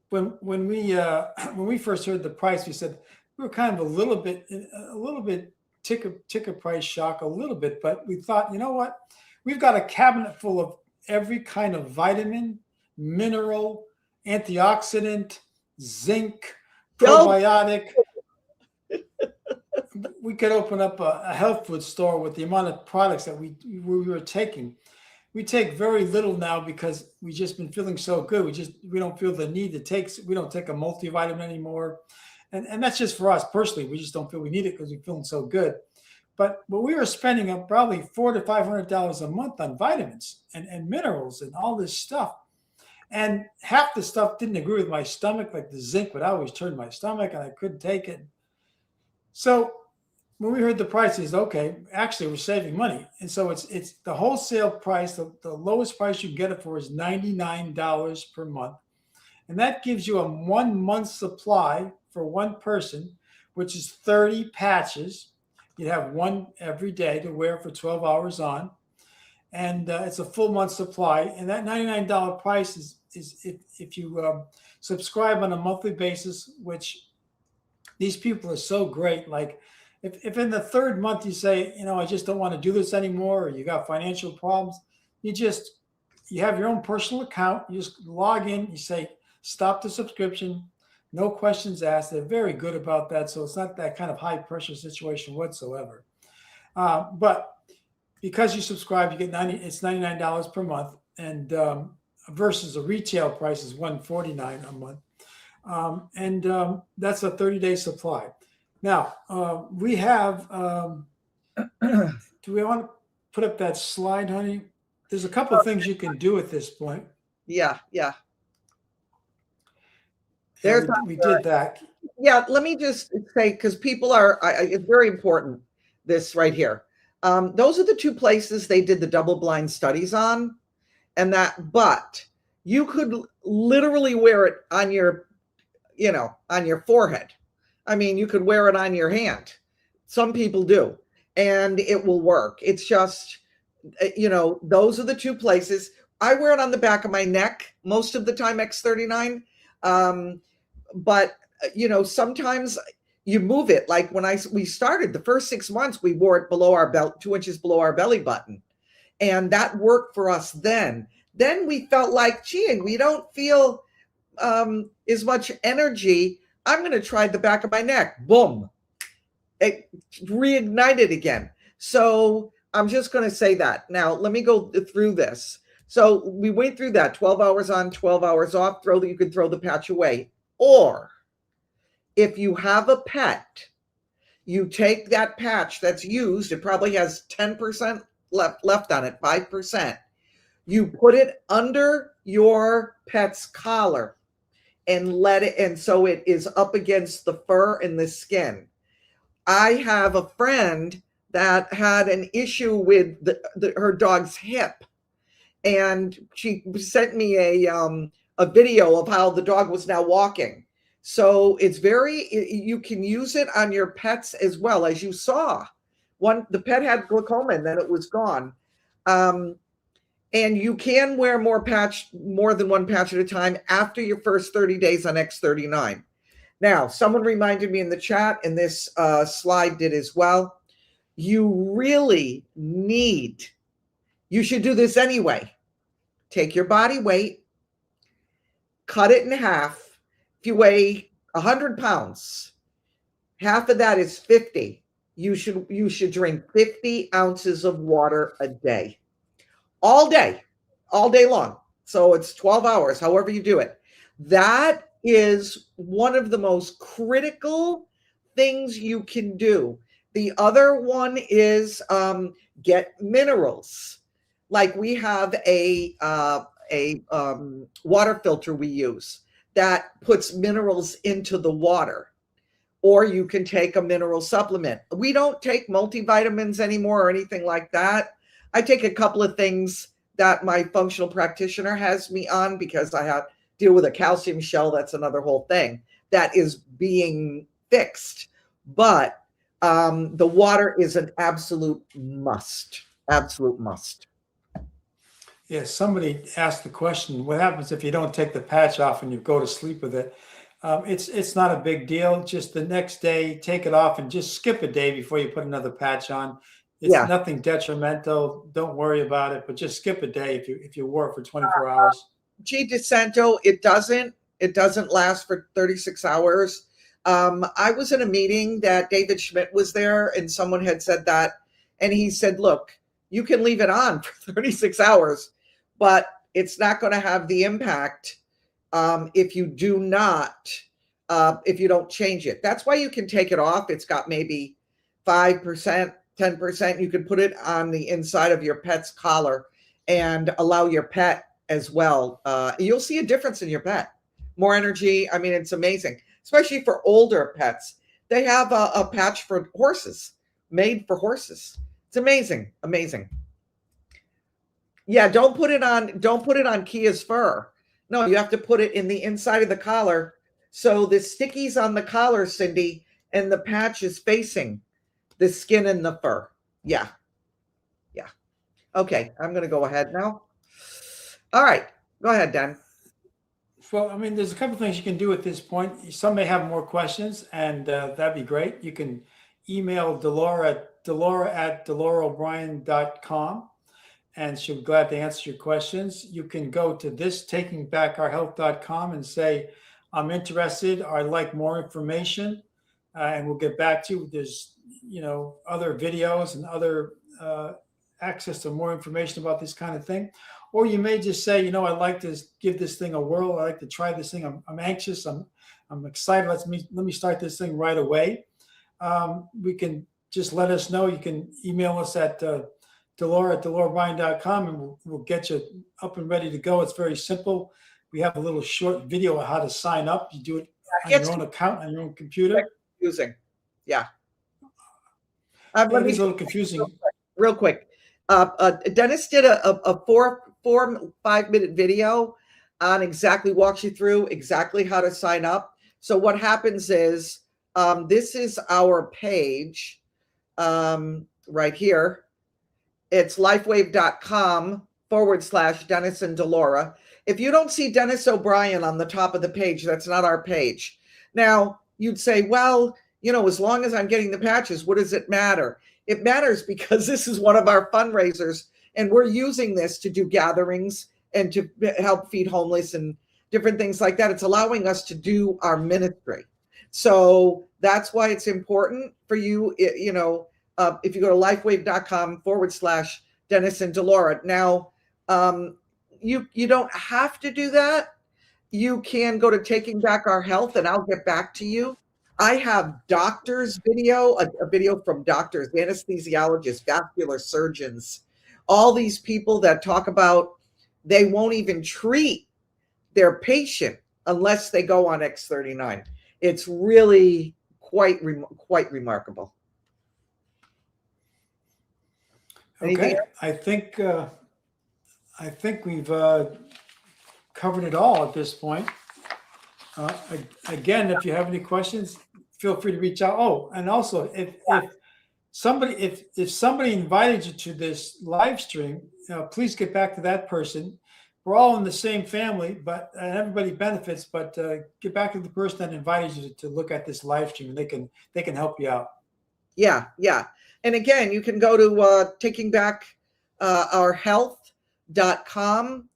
when we first heard the price, we said we were kind of a little bit ticker price shock, a little bit, but we thought, you know what? We've got a cabinet full of every kind of vitamin, mineral, antioxidant, zinc, probiotic. We could open up a health food store with the amount of products that we were taking. We take very little now because we've just been feeling so good. We don't feel the need to take. We don't take a multivitamin anymore, and that's just for us personally. We just don't feel we need it because we're feeling so good. But we were spending probably $400 to $500 a month on vitamins and minerals and all this stuff. And half the stuff didn't agree with my stomach, like the zinc would always turn my stomach and I couldn't take it. So when we heard the prices, okay, actually we're saving money. And so it's the wholesale price, the lowest price you can get it for is $99 per month. And that gives you a 1 month supply for one person, which is 30 patches. You'd have one every day to wear for 12 hours on. And it's a full month supply. And that $99 price is if you subscribe on a monthly basis, which these people are so great. Like if in the third month you say, I just don't want to do this anymore, or you got financial problems, you have your own personal account. You just log in, you say, stop the subscription. No questions asked. They're very good about that. So it's not that kind of high pressure situation whatsoever. But because you subscribe, you get it's $99 per month, and versus the retail price is $149 a month. And that's a 30-day supply. Now, we have, do we want to put up that slide, honey? There's a couple of things you can do at this point. Yeah. We did that. Yeah, let me just say, because people it's very important, this right here. Those are the 2 places they did the double-blind studies on, but you could literally wear it on your, on your forehead. I mean, you could wear it on your hand. Some people do, and it will work. It's just, those are the 2 places. I wear it on the back of my neck most of the time, X39. But sometimes you move it. Like when we started the first 6 months, we wore it below our belt, 2 inches below our belly button. And that worked for us then. Then we felt like, gee, we don't feel as much energy. I'm going to try the back of my neck. Boom. It reignited again. So I'm just going to say that. Now, let me go through this. So we went through that 12 hours on, 12 hours off. You could throw the patch away. Or if you have a pet, you take that patch that's used, it probably has 10% left on it, 5%. You put it under your pet's collar and let it, and so it is up against the fur and the skin. I have a friend that had an issue with her dog's hip, and she sent me a video of how the dog was now walking. So it's you can use it on your pets as well. As you saw, the pet had glaucoma and then it was gone. And you can wear more than one patch at a time after your first 30 days on X39. Now, someone reminded me in the chat, and this slide did as well. You really you should do this anyway. Take your body weight, cut it in half. If you weigh 100 pounds, half of that is 50. You should drink 50 ounces of water a day. All day long. So it's 12 hours, however you do it. That is one of the most critical things you can do. The other one is get minerals. Like we have a water filter we use that puts minerals into the water. Or you can take a mineral supplement. We don't take multivitamins anymore or anything like that. I take a couple of things that my functional practitioner has me on because I have to deal with a calcium shell. That's another whole thing that is being fixed. But the water is an absolute must. Absolute must. Yes, somebody asked the question, what happens if you don't take the patch off and you go to sleep with it? It's not a big deal. Just the next day, take it off and just skip a day before you put another patch on. It's nothing detrimental. Don't worry about it, but just skip a day if you wore it for 24 hours. G. DeSanto, it doesn't last for 36 hours. I was in a meeting that David Schmidt was there, and someone had said that, and he said, look, you can leave it on for 36 hours, but it's not going to have the impact if you don't change it. That's why you can take it off. It's got maybe 5%, 10%. You can put it on the inside of your pet's collar and allow your pet as well. You'll see a difference in your pet. More energy. I mean, it's amazing, especially for older pets. They have a patch for horses, made for horses. It's amazing, amazing. Yeah, don't put it on Kia's fur. No, you have to put it in the inside of the collar. So the sticky's on the collar, Cindy, and the patch is facing the skin and the fur. Yeah. Yeah. Okay, I'm going to go ahead now. All right, go ahead, Dan. Well, I mean, there's a couple things you can do at this point. Some may have more questions, and that'd be great. You can email Delora at DeloraOBrien.com, and she'll be glad to answer your questions. You can go to ThisTakingBackOurHealth.com and say, I'm interested, or I'd like more information, and we'll get back to you. There's, other videos and other access to more information about this kind of thing. Or you may just say, I'd like to give this thing a whirl. I'd like to try this thing. I'm anxious. I'm excited. Let me start this thing right away. We can just let us know. You can email us at Delora@DeloraOBrien.com, and we'll get you up and ready to go. It's very simple. We have a little short video of how to sign up. You do it on your own account, on your own computer. Confusing. Yeah. It is a little confusing. Real quick. Dennis did a 5-minute video on walks you through exactly how to sign up. So what happens is, this is our page right here. It's lifewave.com/Dennis and Delora. If you don't see Dennis O'Brien on the top of the page, that's not our page. Now, you'd say, well, as long as I'm getting the patches, what does it matter? It matters because this is one of our fundraisers, and we're using this to do gatherings and to help feed homeless and different things like that. It's allowing us to do our ministry. So that's why it's important for you, if you go to lifewave.com/Dennis and Delora. Now, you don't have to do that. You can go to Taking Back Our Health, and I'll get back to you. I have doctors video, a video from doctors, anesthesiologists, vascular surgeons, all these people that talk about they won't even treat their patient unless they go on X39. It's really quite remarkable. Anything Okay, I think we've covered it all at this point. Again, if you have any questions, feel free to reach out. Oh, and also if somebody invited you to this live stream, please get back to that person. We're all in the same family, but everybody benefits. But get back to the person that invited you to look at this live stream. They can help you out. Yeah. And again, you can go to takingbackourhealth.com.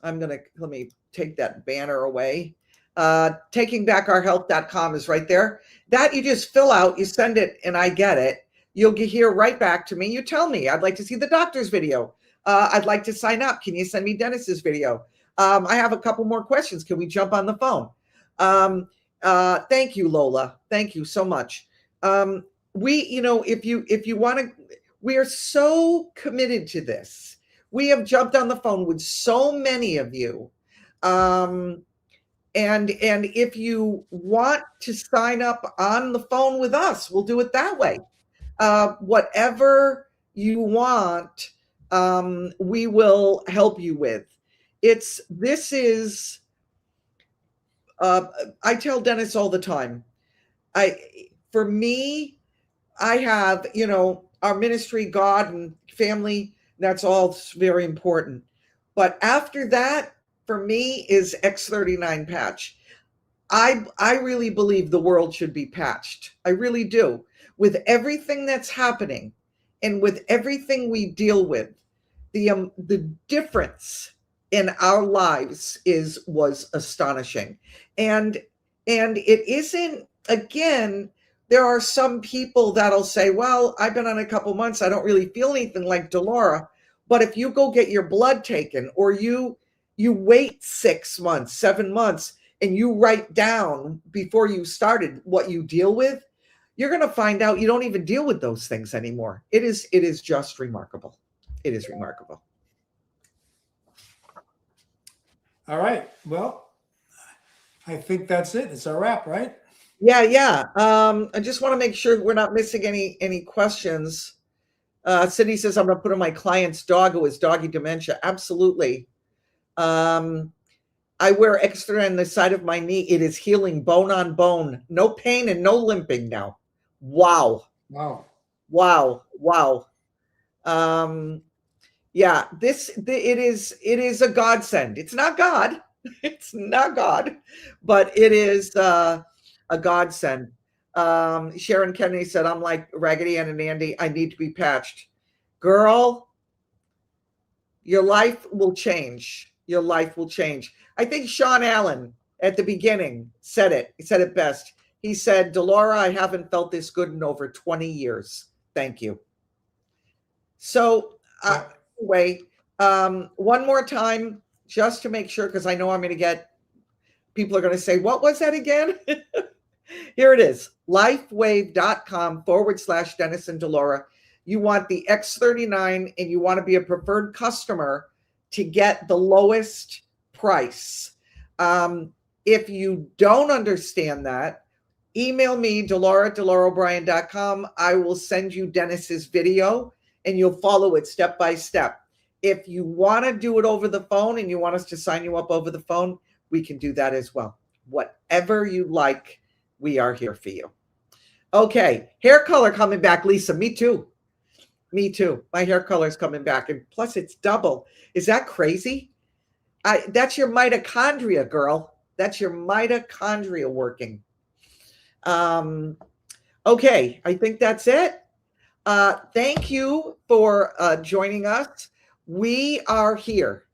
Let me take that banner away. Takingbackourhealth.com is right there. That you just fill out, you send it, and I get it. You'll hear right back to me. You tell me, I'd like to see the doctor's video. I'd like to sign up. Can you send me Dennis's video? I have a couple more questions. Can we jump on the phone? Thank you, Lola. Thank you so much. If you want to, we are so committed to this. We have jumped on the phone with so many of you. And if you want to sign up on the phone with us, we'll do it that way. Whatever you want, we will help you with. I tell Dennis all the time, for me, I have, our ministry, God and family, that's all very important. But after that, for me, is X39 patch. I really believe the world should be patched. I really do. With everything that's happening and with everything we deal with, the difference in our lives was astonishing. And it isn't, again, there are some people that'll say, well, I've been on a couple months, I don't really feel anything like Delora. But if you go get your blood taken, or you wait 6 months, 7 months, and you write down before you started what you deal with, you're going to find out you don't even deal with those things anymore. It is just remarkable. It is remarkable. All right. Well, I think that's it. It's a wrap, right? Yeah. I just want to make sure we're not missing any questions. Cindy says, I'm going to put on my client's dog who has doggy dementia. Absolutely. I wear extra on the side of my knee. It is healing bone on bone. No pain and no limping now. Wow. Yeah, it is a godsend. It's not God. It's not God, but it is a godsend. Sharon Kennedy said, I'm like Raggedy Ann and Andy. I need to be patched. Girl, your life will change. Your life will change. I think Sean Allen at the beginning said it. He said it best. He said, Delora, I haven't felt this good in over 20 years. Thank you. So anyway, one more time, just to make sure, because I know I'm going to get, people are going to say, what was that again? Here it is, lifewave.com/Dennis and Delora. You want the X39 and you want to be a preferred customer to get the lowest price. If you don't understand that, email me, Delora@DeloraOBrien.com. I will send you Dennis's video and you'll follow it step by step. If you want to do it over the phone and you want us to sign you up over the phone, we can do that as well. Whatever you like, we are here for you. Okay, hair color coming back, Lisa. Me too. Me too. My hair color is coming back. And plus it's double. Is that crazy? That's your mitochondria, girl. That's your mitochondria working. Okay, I think that's it. Thank you for joining us. We are here.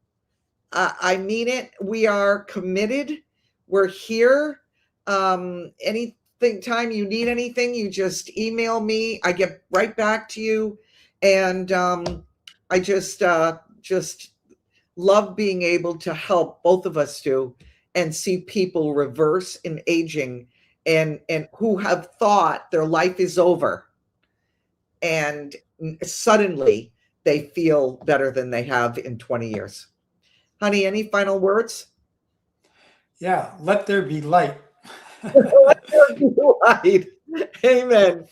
I mean it. We are committed. We're here. Anytime you need anything, you just email me. I get right back to you. And I just love being able to help, both of us do, and see people reverse in aging and who have thought their life is over, and suddenly they feel better than they have in 20 years. Honey, any final words? Yeah, let there be light. Right. Amen.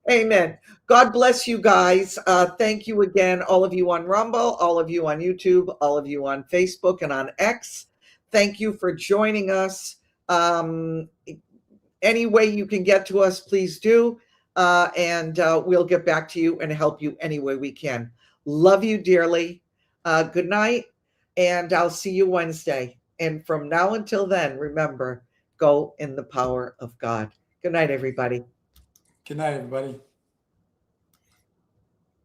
Amen. God bless you guys. Thank you again, all of you on Rumble, all of you on YouTube, all of you on Facebook and on X. Thank you for joining us. Any way you can get to us, please do. And we'll get back to you and help you any way we can. Love you dearly. Good night. And I'll see you Wednesday. And from now until then, remember, go in the power of God. Good night, everybody. Good night, everybody.